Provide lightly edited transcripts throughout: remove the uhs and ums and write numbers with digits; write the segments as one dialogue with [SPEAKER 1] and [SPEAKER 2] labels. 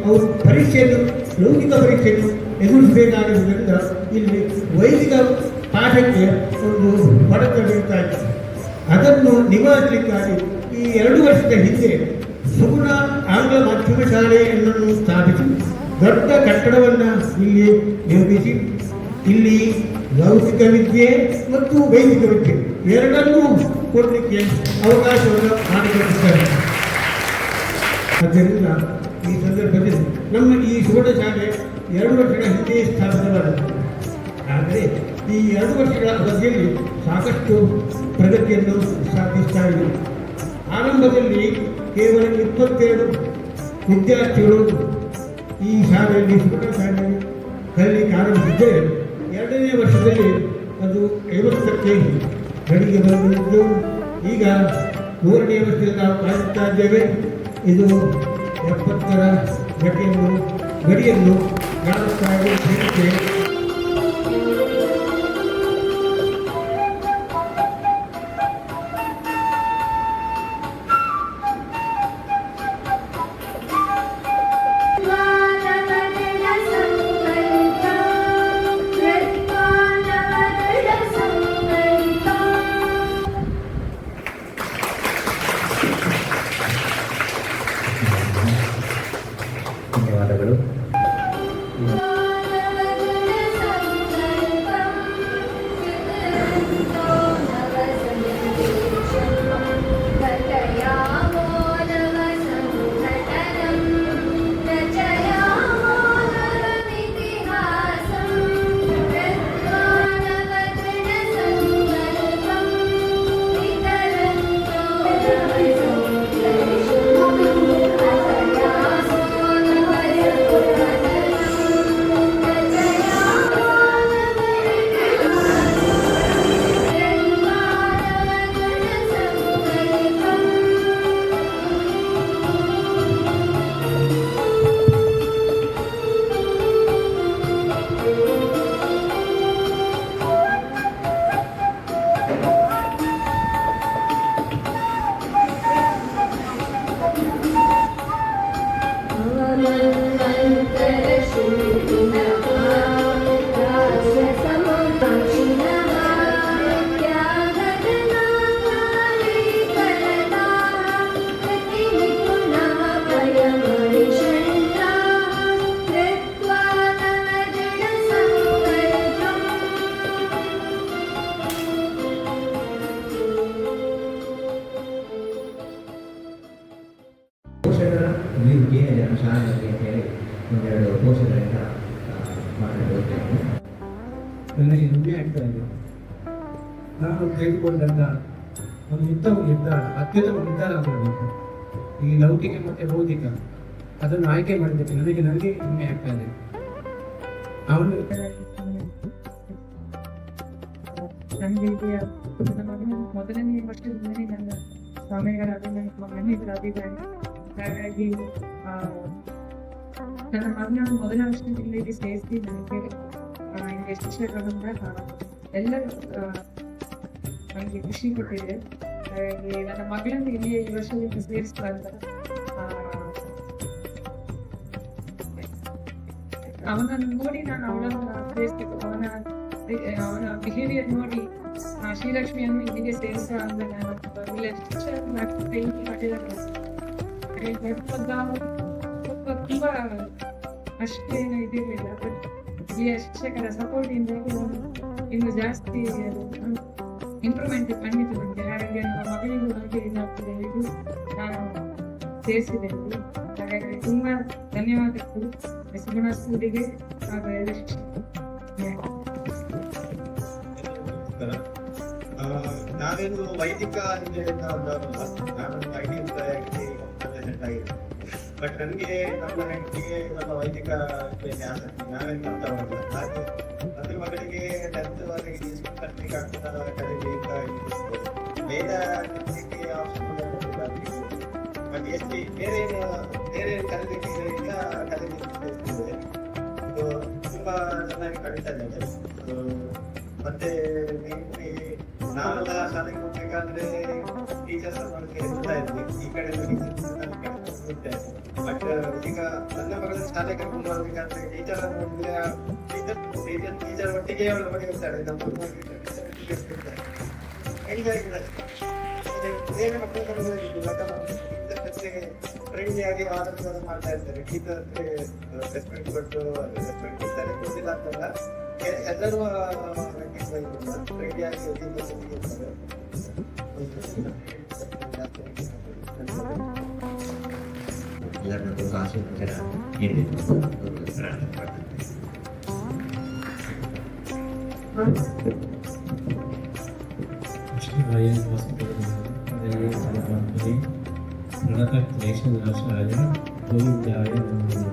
[SPEAKER 1] ಅವರು ಪರೀಕ್ಷೆಯನ್ನು ಲೌಕಿಕ ಪರೀಕ್ಷೆಯನ್ನು ಎದುರಿಸಬೇಕಾಗಿರುವುದರಿಂದ ಇಲ್ಲಿ ವೈದಿಕ ಪಾಠಕ್ಕೆ ಒಂದು ಹೊಡೆತ ಬೀಳ್ತಾ ಇದೆ. ಅದನ್ನು ನಿವಾರಿಸಲಿಕ್ಕಾಗಿ ಈ 2 ವರ್ಷದ ಹಿಂದೆ ಸುಗುಣ ಆಂಗ್ಲ ಮಾಧ್ಯಮ ಶಾಲೆಯನ್ನು ಸ್ಥಾಪಿಸಿ ದೊಡ್ಡ ಕಟ್ಟಡವನ್ನು ಇಲ್ಲಿ ನಿರ್ಮಿಸಿ ಇಲ್ಲಿ ಲೌಕಿಕ ವಿದ್ಯೆ ಮತ್ತು ವೈದಿಕ ವಿದ್ಯೆ ಎರಡನ್ನೂ ಕೊಡಲಿಕ್ಕೆ ಅವಕಾಶವನ್ನು ಮಾಡಿಕೊಟ್ಟಿದ್ದಾರೆ. ಆದ್ದರಿಂದ ಈ ಸಂದರ್ಭದಲ್ಲಿ ನಮ್ಮ ಈ ಸುವರ್ಣ ಶಾಲೆ 2 ವರ್ಷಗಳ ಹಿಂದೆ ಸ್ಥಾಪಿತವಾದದ್ದು. ಆದರೆ ಈ 2 ವರ್ಷಗಳ ಅವಧಿಯಲ್ಲಿ ಸಾಕಷ್ಟು ಪ್ರಗತಿಯನ್ನು ಸಾಧಿಸ್ತಾ ಇದೆ. ಆರಂಭದಲ್ಲಿ ಕೇವಲ 22 ವಿದ್ಯಾರ್ಥಿಗಳು ಈ ಶಾಲೆಯಲ್ಲಿ ಸುವರ್ಣ ಶಾಲೆಯಲ್ಲಿ ಕಲಿಯಲಿಕ್ಕೆ ಆರಂಭಿಸಿದ್ದರೆ 2ನೇ ವರ್ಷದಲ್ಲಿ ಅದು 50ಕ್ಕೆ ಗಡಿಗೆ ಬಂದಿದ್ದು ಈಗ 3ನೇ ವರ್ಷದಲ್ಲಿ ನಾವು ಕಾಯುತ್ತಾ ಇದ್ದೇವೆ. ಇದು 70ರ ಗಡಿಯನ್ನು ಕಾಣುತ್ತಾ ಇದೆ.
[SPEAKER 2] ಧನ್ಯವಾದಗಳು. ಶಾಲೆಯಲ್ಲಿ ಹೇಳಿ ಒಂದೆರಡು ಕೋರ್ಸ್ಗಳಿಂದ ಮಾತಾಡುತ್ತೇನೆ.
[SPEAKER 1] ನನಗೆ ಹೆಮ್ಮೆ ಆಗ್ತಾ ಇದೆ. ನಾನು ತೆಗೆದುಕೊಂಡಂಥ ಒಂದು ಉತ್ತಮ ನಿರ್ಧಾರ, ಅತ್ಯುತ್ತಮ ನಿರ್ಧಾರ ಆಗಬೇಕು. ಈ ಲೌಕಿಕ ಮತ್ತು ಬೌದ್ಧಿಕ ಅದನ್ನು ಆಯ್ಕೆ ಮಾಡಬೇಕು. ನನಗೆ ಹೆಮ್ಮೆ ಆಗ್ತಾ ಇದೆ. ಅವನು
[SPEAKER 3] ಮೊದಲನೇ ವರ್ಷದಲ್ಲಿ ನನ್ನ ಸ್ವಾಮಿಗಳ ಹಾಗಾಗಿ ನನ್ನ ಮಗನ ಮೊದಲ ವರ್ಷದಿಂದ ಇಲ್ಲಿ ಸೇರಿಸಿ ನನಗೆ ಶಿಕ್ಷಕರಿಂದ ಎಲ್ಲರೂ ನನಗೆ ಖುಷಿ ಕೊಟ್ಟಿದೆ. ಹಾಗಾಗಿ ನನ್ನ ಮಗಳನ್ನು ಇಲ್ಲಿ ಈ ವರ್ಷದಿಂದ ಸೇರಿಸಿದಾಗ ಅವನನ್ನು ನೋಡಿ ನಾನು ಅವಳನ್ನು ಸೇರಿಸ್ಬೇಕು. ಅವನ ಬಿಹೇವಿಯರ್ ನೋಡಿ ಶ್ರೀಲಕ್ಷ್ಮಿಯನ್ನು ಇಲ್ಲಿಗೆ ಸೇರಿಸ ಅಂದ್ರೆ ನಾನು ತುಂಬಾ ಅಷ್ಟೇನು ಇದಿರಲಿಲ್ಲ. ಬಟ್ ಇಲ್ಲಿಯ ಶಿಕ್ಷಕರ ಸಪೋರ್ಟ್ ಇಂದಾಗಿ ಇನ್ನು ಜಾಸ್ತಿ ಇಂಪ್ರೂವ್ಮೆಂಟ್ ಖಂಡಿತ ಬಂದಿದೆ. ಹಾಗಾಗಿ ನನ್ನ ಮಗಳಿಗೂ ಹಾಗೆ ಇದಾಗ್ತದೆ ಇದು ನಾನು ಸೇರಿಸಿದೆ. ಹಾಗಾಗಿ ತುಂಬಾ ಧನ್ಯವಾದಗಳು ಸುಗುಣ ಸ್ಕೂಲಿಗೆ ಹಾಗೂ ಎಲ್ಲ ಶಿಕ್ಷಕರು.
[SPEAKER 4] ನಾವೇನು ವೈದಿಕ ಇಂಜಿನಿಯರಿಂಗ್ ನಾನು ಐಟಿ ಎಂಪ್ಲಾಯ್ ಆಗಿ ಬಟ್ ನನಗೆ ನಮ್ಮ ಹೆಂಡತಿಗೆ ನಮ್ಮ ವೈದಿಕ ಆಸಕ್ತಿ ನಾವೇನು ಮಾಡ್ತಾ ಹೋಗಲ್ಲ. ಹಾಗೆ ನನ್ನ ಮಗಳಿಗೆ 10th ವರೆಗೆ ಕಲಿಕೆ ಆಗ್ತದೆ ಕಲಿಬೇಕಾಗಿತ್ತು ಬೇರೆ ಬಟ್ ಎಷ್ಟು ಬೇರೆ ಕಲಿಕೆ ಈಗ ಕಲಿಕೆ ತುಂಬಾ ಚೆನ್ನಾಗಿ ಕಲಿತಾ ಇದ್ದಾರೆ. ಮತ್ತೆ ನಾವೆಲ್ಲ ಶಾಲೆಗೆ ಹೋಗ್ಬೇಕಾದ್ರೆ ಟೀಚರ್ಸ್ ಹೇಳ್ತಾ ಇದ್ವಿ ಈ ಕಡೆ ಬಟ್ ಈಗ ನನ್ನ ಮಗಳ ಶಾಲೆ ಕರ್ಕೊಂಡು ಹೋಗ್ಬೇಕಾದ್ರೆ ಟೀಚರ್ ನೋಡಿದ್ರೆ ಟೀಚರ್ ಒಟ್ಟಿಗೆ ಅವಳು ಹೊಡೆಯುತ್ತಾರೆ. ನಮ್ಮ ಬೇರೆ ಮಕ್ಕಳು ಫ್ರೆಂಡ್ಲಿ ಆಗಿ ಆದರ್ಶ ಮಾಡ್ತಾ ಇರ್ತಾರೆ. ಟೀಚರ್ಗೆ ರೆಸ್ಪೆಕ್ಟ್ ಕೊಟ್ಟು ರೆಸ್ಪೆಕ್ಟ್ ಇರ್ತಾರೆ ಗೊತ್ತಿಲ್ಲ ಅಂತಲ್ಲ ಎಲ್ಲರೂ ಫ್ರೆಂಡ್ಲಿ ಆಗಿ
[SPEAKER 2] ಎಲ್ಲರನ್ನೂ ಆಶೀರ್ವಾದ ನೀಡಬೇಕು ಪ್ರಾರ್ಥನೆ ಮಾಡ್ತಾರೆ.
[SPEAKER 1] क्लेशनाशाय गोविंदाय नमः।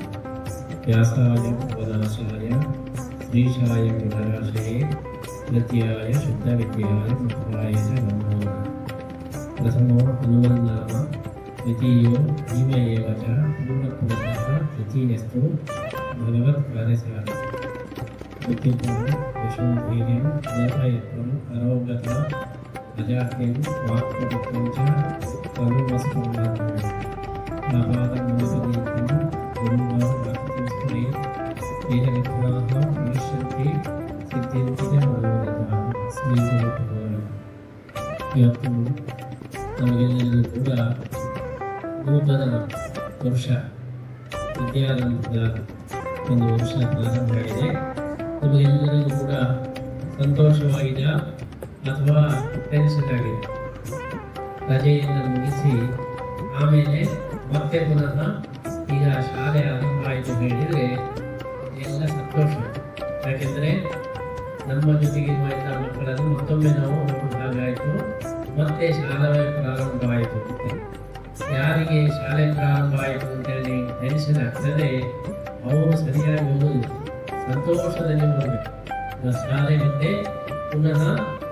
[SPEAKER 1] व्यासाय वदाशाय श्रीशाय विनाशाय नित्याय शुद्धविद्याय मुक्ताय च नमः। प्रथमो हनुमन्नाम द्वितीयो भीम एव च पूर्णपुरुषः तृतीयस्तु भगवत्पादशाली। बुद्धिं विष्णुधीर्यं निर्भयत्वम् अरोगता अजाड्यं वाक्पटुत्वं च सर्वमस्मदात्मने नापादमोसदीपं गुरुवाक्तिस्मरे वेदविद्वाः विनश्यन्ति सिद्ध्यन्ति च मनोरथाः स्वीकुरुभवन्। ಇವತ್ತು ನಮಗೆಲ್ಲರಿಗೂ ಕೂಡ ನೂತನ ವರ್ಷ ವಿದ್ಯಾರಂಭದ ಒಂದು ವರ್ಷ ಪ್ರಾರಂಭವಾಗಿದೆ. ನಮಗೆಲ್ಲರಿಗೂ ಕೂಡ ಸಂತೋಷವಾಗಿದೆ ಅಥವಾ ಟೆನ್ಷನ್ ಆಗಿದೆ. ರಜೆಯನ್ನು ಮುಗಿಸಿ ಆಮೇಲೆ ಮತ್ತೆ ಪುನಃ ಈಗ ಶಾಲೆ ಆರಂಭ ಆಯಿತು ಹೇಳಿದರೆ ಎಲ್ಲ ಸಂತೋಷ. ಯಾಕೆಂದರೆ ನಮ್ಮ ಜೊತೆಗಿರುವ ಎಲ್ಲ ಮಕ್ಕಳನ್ನು ಮತ್ತೊಮ್ಮೆ ನಾವು ಹಾಗಾಯಿತು ಮತ್ತೆ ಶಾಲೆ ಪ್ರಾರಂಭವಾಯಿತು. ಯಾರಿಗೆ ಶಾಲೆ ಪ್ರಾರಂಭ ಆಯಿತು ಅಂತೇಳಿ ಟೆನ್ಷನ್ ಆಗ್ತದೆ ಅವರು ಸರಿಯಾಗಿ ಓದುವುದು ಸಂತೋಷದಲ್ಲಿ ಓದಬೇಕು. ಶಾಲೆ ಮತ್ತೆ ಪುನಃ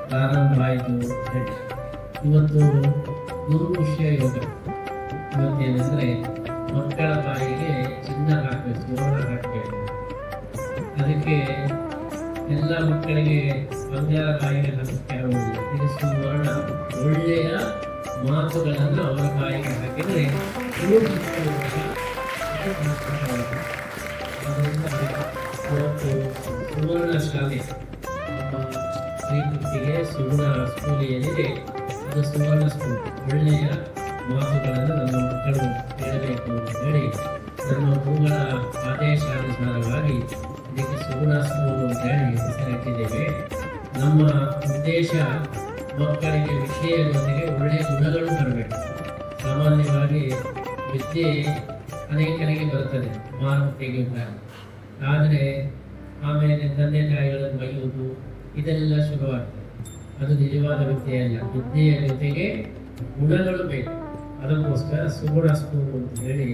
[SPEAKER 1] ಪ್ರಾರಂಭ ಆಯಿತು ಹೇಳಿ. ಇವತ್ತು ಗುರುಪುಷ್ಯ ಯೋಗ. ಇವತ್ತೇನೆಂದರೆ ಮಕ್ಕಳ ಬಾಯಿಗೆ ಚಿನ್ನ ಹಾಕಬೇಕು, ಸುವರ್ಣ ಹಾಕಬೇಕು. ಅದಕ್ಕೆ ಎಲ್ಲ ಮಕ್ಕಳಿಗೆ ಬಂಗಾರ ಬಾಯಿಗೆ ಹಾಕಕ್ಕೆ ಆಗುವುದಿಲ್ಲ. ಇದು ಸುವರ್ಣ ಒಳ್ಳೆಯ ಮಾತುಗಳನ್ನು ಅವರ ಬಾಯಿಗೆ ಹಾಕಿದರೆ ಇವತ್ತು ಸುವರ್ಣ ಶಾಲೆ ಶ್ರೀಕೃತಿಗೆ ಸುಗುಣ ಸ್ಕೂಲ್ ಏನಿದೆ ಅದು ಸುವರ್ಣ ಸ್ಕೂಲ್. ಒಳ್ಳೆಯ ಮಾತುಗಳನ್ನು ನಮ್ಮ ಮಕ್ಕಳು ಹೇಳಬೇಕು ಅಂತ ಹೇಳಿ ನಮ್ಮ ಗುರುಗಳ ಆದೇಶಾನುಸಾರವಾಗಿ ಇದಕ್ಕೆ ಸುಗುಣ ಸ್ಕೂಲ್ ಅಂತ ಹೇಳಿ ಹೆಸರಿಟ್ಟಿದ್ದೇವೆ. ನಮ್ಮ ಉದ್ದೇಶ ಮಕ್ಕಳಿಗೆ ವಿದ್ಯೆಯ ಜೊತೆಗೆ ಒಳ್ಳೆಯ ಗುಣಗಳು ಬರಬೇಕು. ಸಾಮಾನ್ಯವಾಗಿ ವಿದ್ಯೆ ಅನೇಕರಿಗೆ ಬರುತ್ತದೆ ಮಾರುಕಟ್ಟೆಗಿಂತ, ಆದರೆ ಆಮೇಲೆ ತಂದೆ ತಾಯಿಗಳನ್ನು ಬೈಯುವುದು ಇದೆಲ್ಲ ಶುರುವಾಗ್ತದೆ. ಅದು ನಿಜವಾದ ವಿದ್ಯೆ ಅಲ್ಲ. ವಿದ್ಯೆಯ ಜೊತೆಗೆ ಗುಣಗಳು ಬೇಕು. ಅದಕ್ಕೋಸ್ಕರ ಸುಗುಣ ಸ್ಕೂಲು ಅಂತ ಹೇಳಿ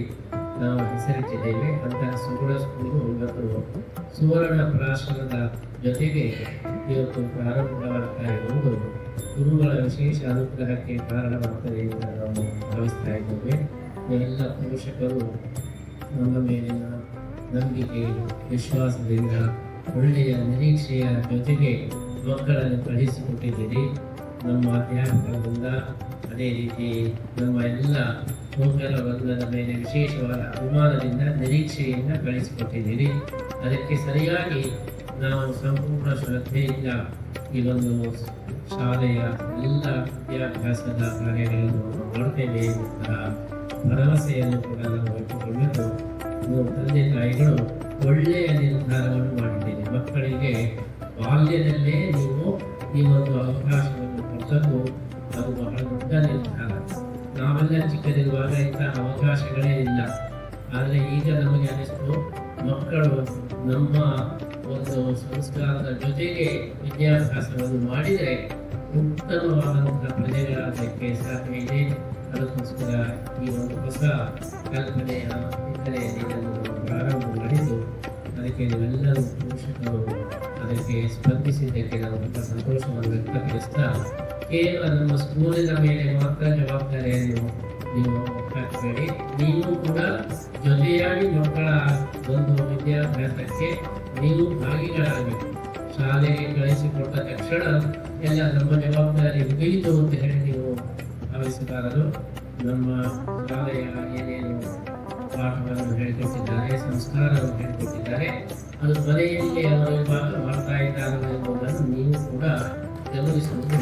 [SPEAKER 1] ನಾವು ಹೆಸರಿಟ್ಟಿದ್ದೇವೆ. ಅಂತಹ ಸುಗುಣ ಸ್ಕೂಲು ಇವತ್ತು ಸುವರ್ಣ ಪ್ರಾಶನದ ಜೊತೆಗೆ ಇವತ್ತು ಪ್ರಾರಂಭವಾಗ್ತಾ ಇರುವುದು ಗುರುಗಳ ವಿಶೇಷ ಅನುಗ್ರಹಕ್ಕೆ ಕಾರಣವಾಗ್ತದೆ ಅಂತ ನಾವು ಭಾವಿಸ್ತಾ ಇದ್ದೇವೆ. ಎಲ್ಲ ಪೋಷಕರು ನಮ್ಮ ಮೇಲಿನ
[SPEAKER 5] ನಂಬಿಕೆ ವಿಶ್ವಾಸದಿಂದ ಒಳ್ಳೆಯ ನಿರೀಕ್ಷೆಯ ಜೊತೆಗೆ ಮಕ್ಕಳನ್ನು ಕಳಿಸಿಕೊಟ್ಟಿದ್ದೀರಿ. ನಮ್ಮ ಅಧ್ಯಾಪಕರಿಂದ ಅದೇ ರೀತಿ ನಮ್ಮ ಎಲ್ಲ ನೌಕರ ವರ್ಗದ ಮೇಲೆ ವಿಶೇಷವಾದ ಅಭಿಮಾನದಿಂದ ನಿರೀಕ್ಷೆಯಿಂದ ಕಳಿಸಿಕೊಟ್ಟಿದ್ದೀರಿ. ಅದಕ್ಕೆ ಸರಿಯಾಗಿ ನಾವು ಸಂಪೂರ್ಣ ಶ್ರದ್ಧೆಯಿಂದ ಈ ಒಂದು ಶಾಲೆಯ ಎಲ್ಲ ವಿದ್ಯಾಭ್ಯಾಸದ ಕಾರ್ಯಗಳನ್ನು ಮಾಡ್ತೇವೆ ಎನ್ನುವಂತಹ ಭರವಸೆಯನ್ನು ಕೂಡ ನಾವು ಇಟ್ಟುಕೊಂಡಿದ್ದು ತಂದೆ ತಾಯಿಗಳು ಒಳ್ಳೆಯ ನಿರ್ಧಾರವನ್ನು ಮಾಡಿದ್ದೀರಿ. ಮಕ್ಕಳಿಗೆ ಬಾಲ್ಯದಲ್ಲೇ ನೀವು ಈ ಒಂದು ಅವಕಾಶವನ್ನು ಕೊಟ್ಟದ್ದು ಅದು ಬಹಳ ದೊಡ್ಡ ನಿರ್ಧಾರ. ನಾವೆಲ್ಲ ಚಿಕ್ಕದಿರುವಾಗ ಇಂತಹ ಅವಕಾಶಗಳೇ ಇಲ್ಲ. ಆದರೆ ಈಗ ನಮಗೆ ಅನಿಸ್ತು ಮಕ್ಕಳು ನಮ್ಮ ಒಂದು ಸಂಸ್ಕಾರದ ಜೊತೆಗೆ ವಿದ್ಯಾಭ್ಯಾಸವನ್ನು ಮಾಡಿದರೆ ಉತ್ತಮವಾದಂತಹ ಪ್ರಜೆಗಳಾಗಲಿಕ್ಕೆ ಸಾಧ್ಯ ಇದೆ. ಅದಕ್ಕೋಸ್ಕರ ಈ ಒಂದು ಹೊಸ ಕಲ್ಪನೆಯ ಹಿನ್ನೆಲೆಯಲ್ಲಿ ಇದನ್ನು ಪ್ರಾರಂಭ ಮಾಡಿದ್ದು ಅದಕ್ಕೆ ನೀವೆಲ್ಲರೂ ಪೋಷಕರು ಅದಕ್ಕೆ ಸ್ಪಂದಿಸಿದ್ದಕ್ಕೆ ನಾವು ತುಂಬ ಸಂತೋಷವನ್ನು ವ್ಯಕ್ತಪಡಿಸ್ತಾ ಕೇವಲ ನಮ್ಮ ಸ್ಕೂಲಿನ ಮೇಲೆ ಮಾತ್ರ ಜವಾಬ್ದಾರಿಯನ್ನು ನೀವು ಹಾಕಬೇಡಿ. ನೀವು ಕೂಡ ಜೊತೆಯಾಗಿ ಮಕ್ಕಳ ಒಂದು ವಿದ್ಯಾಭ್ಯಾಸಕ್ಕೆ ನೀವು ಭಾಗಿಗಳಾಗಬೇಕು. ಶಾಲೆಗೆ ಕಳಿಸಿಕೊಟ್ಟ ತಕ್ಷಣ ಎಲ್ಲ ನಮ್ಮ ಜವಾಬ್ದಾರಿ ಮುಗಿಯಿತು ಅಂತ ಹೇಳಿ ನೀವು ಭಾವಿಸಬಾರದು. ನಮ್ಮ ಶಾಲೆಯ ಏನೇನು ಪಾಠವನ್ನು ಹೇಳಿಕೊಟ್ಟಿದ್ದಾರೆ, ಸಂಸ್ಕಾರವನ್ನು ಹೇಳಿಕೊಟ್ಟಿದ್ದಾರೆ, ಅದು ಮನೆಯಲ್ಲಿ ಅವರು ಭಾಗ ಮಾಡ್ತಾ ಇದ್ದಾರೆ ಎಂಬುದನ್ನು ನೀವು ಕೂಡ ಗಮನಿಸುವುದು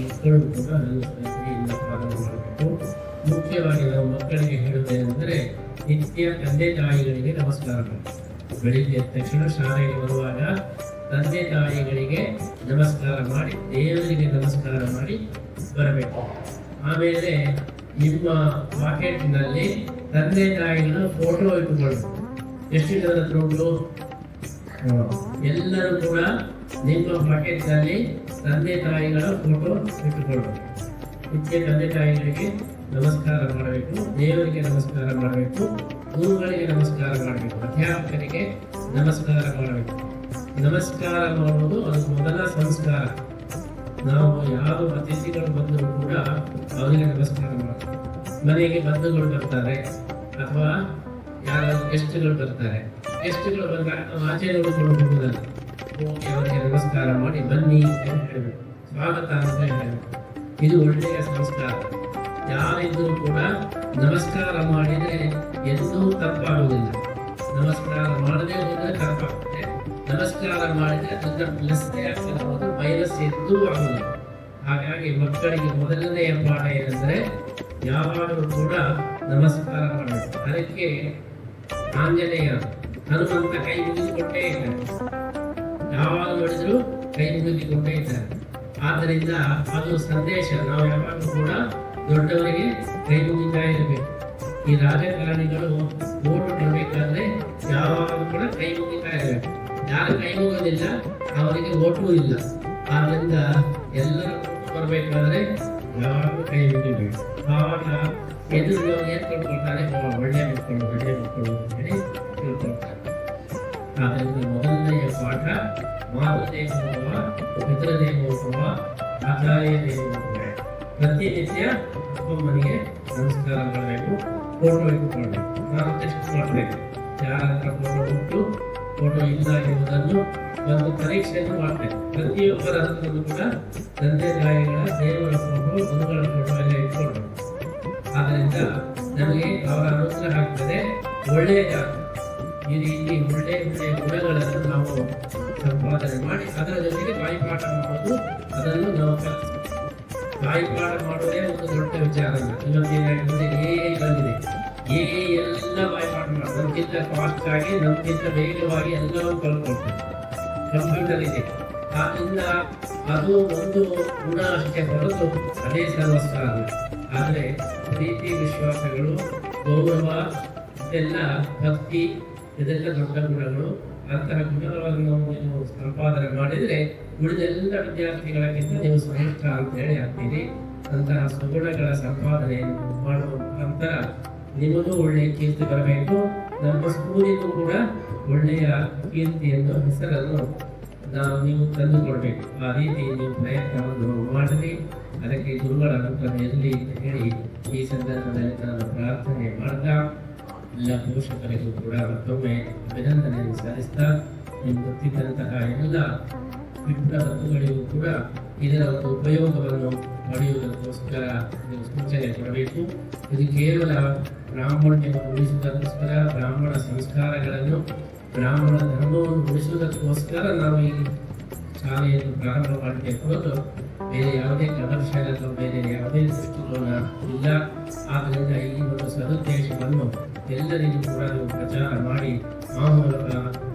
[SPEAKER 5] ಮಕ್ಕಳು ಕೂಡ ಅನುಸರಿಸಿಯಿಂದ ಪ್ರಾರಂಭ ಮಾಡಬೇಕು. ಮುಖ್ಯವಾಗಿ ನಾವು ಮಕ್ಕಳಿಗೆ ಹೇಳುವುದೇನೆಂದರೆ ನಿತ್ಯ ತಂದೆ ತಾಯಿಗಳಿಗೆ ನಮಸ್ಕಾರ ಮಾಡಬೇಕು. ಬೆಳಿಗ್ಗೆ ಎದ್ದ ತಕ್ಷಣ ಶಾಲೆಗೆ ಬರುವಾಗ ತಂದೆ ತಾಯಿಗಳಿಗೆ ನಮಸ್ಕಾರ ಮಾಡಿ ದೇವರಿಗೆ ನಮಸ್ಕಾರ ಮಾಡಿ ಬರಬೇಕು. ಆಮೇಲೆ ನಿಮ್ಮ ಪಾಕೆಟ್ನಲ್ಲಿ ತಂದೆ ತಾಯಿಗಳ ಫೋಟೋ ಇಟ್ಟುಕೊಳ್ಳಬೇಕು. ಎಷ್ಟು ಜನರ ಹತ್ರ ಉಂಟು? ಎಲ್ಲರೂ ಕೂಡ ನಿಮ್ಮ ಪಾಕೆಟ್ನಲ್ಲಿ ತಂದೆ ತಾಯಿಗಳ ಫೋಟೋ ಇಟ್ಟುಕೊಳ್ಳಬೇಕು. ನಿತ್ಯ ತಂದೆ ತಾಯಿಗಳಿಗೆ ನಮಸ್ಕಾರ ಮಾಡಬೇಕು, ದೇವರಿಗೆ ನಮಸ್ಕಾರ ಮಾಡಬೇಕು, ಗುರುಗಳಿಗೆ ನಮಸ್ಕಾರ ಮಾಡಬೇಕು, ಅಧ್ಯಾಪಕರಿಗೆ ನಮಸ್ಕಾರ ಮಾಡಬೇಕು. ನಮಸ್ಕಾರ ಮಾಡುವುದು ಅದು ಮೊದಲ ಸಂಸ್ಕಾರ. ನಾವು ಯಾವ ಅತಿಥಿಗಳು ಬಂದರೂ ಕೂಡ ಅವರಿಗೆ ನಮಸ್ಕಾರ ಮಾಡಬೇಕು. ಮನೆಗೆ ಬಂಧುಗಳು ಬರ್ತಾರೆ ಅಥವಾ ಯಾರಾದ್ರೂ ಗೆಸ್ಟ್ಗಳು ಬರ್ತಾರೆ, ಗೆಸ್ಟ್ಗಳು ಬಂದಾಗ ನಾವು ಆಚೆ ನೋಡಿಕೊಂಡು ಹೋಗುವುದಲ್ಲ, ಹೋಗಿ ಅವರಿಗೆ ನಮಸ್ಕಾರ ಮಾಡಿ ಬನ್ನಿ ಅಂತ ಹೇಳಬೇಕು, ಸ್ವಾಗತ ಅಂತ ಹೇಳಬೇಕು. ಇದು ಒಳ್ಳೆಯ ಸಂಸ್ಕಾರ. ಯಾರಿದ್ದರೂ ಕೂಡ ನಮಸ್ಕಾರ ಮಾಡಿದರೆ ಎಂದೂ ತಪ್ಪಾಗುವುದಿಲ್ಲ. ನಮಸ್ಕಾರ ಮಾಡದೇ ಹೋದರೆ ತಪ್ಪಾಗುತ್ತೆ. ನಮಸ್ಕಾರ ಮಾಡಿದರೆ ಅದರ ಪ್ಲಸ್ ಆಗ್ತದೆ, ಅದು ಮೈನಸ್ ಎಂದೂ ಆಗುವುದಿಲ್ಲ. ಹಾಗಾಗಿ ಮಕ್ಕಳಿಗೆ ಮೊದಲನೆಯ ಪಾಠ ಏನಂದ್ರೆ ಯಾವಾಗಲೂ ಕೂಡ ನಮಸ್ಕಾರ ಮಾಡಬೇಕು. ಅದಕ್ಕೆ ಆಂಜನೇಯ ಹನುಮಂತ ಕೈ ಮುಗಿದುಕೊಂಡೇ ಇದ್ದಾರೆ, ಯಾವಾಗ ನೋಡಿದ್ರು ಕೈ ಮುಗಿದುಕೊಂಡೇ ಇದ್ದಾರೆ. ಆದ್ದರಿಂದ ಅದು ಸಂದೇಶ. ನಾವು ಯಾವಾಗಲೂ ಕೂಡ ದೊಡ್ಡವರಿಗೆ ಕೈ ಮುಗಿತಾ ಇರಬೇಕು. ಈ ರಾಜಕಾರಣಿಗಳು ಓಟು ಕೊಡಬೇಕಾದ್ರೆ ಯಾವಾಗಲೂ ಕೂಡ ಕೈ ಮುಗಿತಾ ಇರಬೇಕು. ಯಾರು ಕೈ ಮುಗೋದಿಲ್ಲ ಅವರಿಗೆ ಓಟು ಇಲ್ಲ. ಆದ್ದರಿಂದ ಎಲ್ಲರೂ ಬರಬೇಕಾದ್ರೆ ಯಾವಾಗಲೂ ಕೈ ಮುಗಿಬೇಕು. ಆವಾಗ ಎದುರು ಏನ್ ಕೊಡ್ಕೊಳ್ತಾರೆ, ಒಳ್ಳೆ ಮಕ್ಕಳು ಅಂತ ಹೇಳಿ ತಿಳ್ಕೊಳ್ತಾರೆ. ಆದ್ದರಿಂದ ಮೊದಲನೆಯ ಪಾಠ ಮಾತೃದೇವೋಭವ, ಪಿತೃದೇವೋಭವ, ಆಚಾರ್ಯ ದೇವೋಭವ. ಪ್ರತಿನಿತ್ಯ ಅಪ್ಪಮ್ಮನಿಗೆ ನಮಸ್ಕಾರ ಮಾಡಬೇಕು, ಫೋಟೋ ಇಟ್ಟುಕೊಳ್ಬೇಕು. ನಾನು ಟೆಸ್ಟ್ ಮಾಡಬೇಕು, ಯಾರ ಹತ್ರ ಫೋಟೋ ಉಂಟು ಫೋಟೋ ಇಲ್ಲ ಎಂಬುದನ್ನು ಒಂದು ಪರೀಕ್ಷೆಯನ್ನು ಮಾಡಬೇಕು. ಪ್ರತಿಯೊಬ್ಬರ ಹತ್ರದಲ್ಲೂ ಕೂಡ ತಂದೆ ತಾಯಿಗಳ ದೇವರ ಫೋಟೋ, ಗುರುಗಳ ಫೋಟೋ ಎಲ್ಲ ಇಟ್ಕೊಳ್ಬೇಕು. ಆದ್ದರಿಂದ ನಮಗೆ ಅವರ ಅನುಗ್ರಹ ಆಗ್ತದೆ, ಒಳ್ಳೆಯದಾಗ್ತದೆ. ಈ ರೀತಿ ಒಳ್ಳೆಯ ಗುಣಗಳನ್ನು ನಾವು ಸಂಪಾದನೆ ಮಾಡಿ ಅದರ ಜೊತೆಗೆ ಬಾಯಿಪಾಠ ಮಾಡೋದು, ಅದನ್ನು ನಾವು ಕಲಿಸ್ತೀವಿ. ಬಾಯಿಪಾಠ ಮಾಡೋದೇ ಒಂದು ದೊಡ್ಡ ವಿಚಾರ ಅಲ್ಲ. ಇವತ್ತೇನಾಗಿದೆ, ಬಂದಿದೆ, ಎಲ್ಲ ಬಾಯಿಪಾಠ ಮಾಡೋದು. ನಮ್ಗಿಂತ ಫಾಸ್ಟ್ ಆಗಿ, ನಮ್ಗಿಂತ ವೇಗವಾಗಿ ಎಲ್ಲವೂ ಕಲ್ತ್ಕೊಳ್ತೇವೆ. ಕಂಪ್ಯೂಟರ್ ಇದೆ, ಆದ್ದರಿಂದ ಅದು ಒಂದು ಗುಣ ಅಷ್ಟೇ ಹೊರತು ಅದೇ ಸರ್ವಸ್ವ ಅಲ್ಲ. ಆದರೆ ಪ್ರೀತಿ, ವಿಶ್ವಾಸಗಳು, ಗೌರವ, ಇದೆಲ್ಲ ಭಕ್ತಿ, ಇದೆಲ್ಲ ದೊಡ್ಡ ಗುಣಗಳು. ಅಂತಹ ಗುಣಗಳನ್ನು ನೀವು ಸಂಪಾದನೆ ಮಾಡಿದರೆ ಉಳಿದೆಲ್ಲ ವಿದ್ಯಾರ್ಥಿಗಳಿಗಿಂತ ನೀವು ಶ್ರೇಷ್ಠ ಅಂತ ಹೇಳಿ ಆಗ್ತೀರಿ. ಅಂತಹ ಸುಗುಣಗಳ ಸಂಪಾದನೆಯನ್ನು ಮಾಡುವ ಮುಖಾಂತರ ನಿಮಗೂ ಒಳ್ಳೆಯ ಕೀರ್ತಿ ಬರಬೇಕು. ನಮ್ಮ ಸ್ಕೂಲಿಗೂ ಕೂಡ ಒಳ್ಳೆಯ ಕೀರ್ತಿಯನ್ನು, ಹೆಸರನ್ನು ನೀವು ತಂದು ಕೊಡಬೇಕು. ಆ ರೀತಿ ನೀವು ಪ್ರಯತ್ನವನ್ನು ಮಾಡಿರಿ. ಅದಕ್ಕೆ ಗುರುಗಳ ಅನುಗ್ರಹ ಇರಲಿ ಅಂತ ಹೇಳಿ ಈ ಸಂದರ್ಭದಲ್ಲಿ ನಾನು ಪ್ರಾರ್ಥನೆ ಮಾಡ್ತಾ ಎಲ್ಲ ಪೋಷಕರಿಗೂ ಕೂಡ ಮತ್ತೊಮ್ಮೆ ಅಭಿನಂದನೆಯನ್ನು ಸಲ್ಲಿಸ್ತಾ ನೀವು ಗೊತ್ತಿದ್ದಂತಹ ಎಲ್ಲ ವಿಪ್ರ ಬಂಧುಗಳಿಗೂ ಕೂಡ ಇದರ ಒಂದು ಉಪಯೋಗವನ್ನು ಪಡೆಯುವುದಕ್ಕೋಸ್ಕರ ನೀವು ಸೂಚನೆ ಕೊಡಬೇಕು. ಇದು ಕೇವಲ ಬ್ರಾಹ್ಮಣ್ಯವನ್ನು ಉಳಿಸುವುದಕ್ಕೋಸ್ಕರ, ಬ್ರಾಹ್ಮಣ ಸಂಸ್ಕಾರಗಳನ್ನು, ಬ್ರಾಹ್ಮಣ ಧರ್ಮವನ್ನು ಉಳಿಸುವುದಕ್ಕೋಸ್ಕರ ನಾವು ಈ ಶಾಲೆಯನ್ನು ಪ್ರಾರಂಭ ಮಾಡಬೇಕು ಹೊರತು ಬೇರೆ ಯಾವುದೇ ಪ್ರದರ್ಶನ ಅಥವಾ ಬೇರೆ ಯಾವುದೇ ದೃಷ್ಟಿಕೋನ ಇಲ್ಲ. ಆದ್ದರಿಂದ ಈ ಒಂದು ಸದುದ್ದೇಶವನ್ನು ಎಲ್ಲರಿಗೂ ಕೂಡ ನೀವು ಪ್ರಚಾರ ಮಾಡಿ ಆ ಮೂಲಕ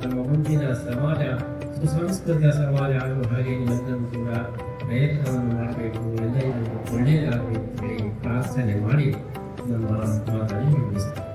[SPEAKER 5] ನಮ್ಮ ಮುಂದಿನ ಸಮಾಜ ಸುಸಂಸ್ಕೃತ ಸಮಾಜ ಆಗುವ ಹಾಗೆ ನೀವೆಲ್ಲರೂ ಕೂಡ ಪ್ರಯತ್ನವನ್ನು ಮಾಡಬೇಕು. ಎಲ್ಲರಿಗೂ ಒಳ್ಳೆಯದಾಗಬೇಕು ಅಂತ ಹೇಳಿ ಪ್ರಾರ್ಥನೆ ಮಾಡಿ ನಮ್ಮ ಮಾತನ್ನು ಮುಗಿಸ್ತಾರೆ.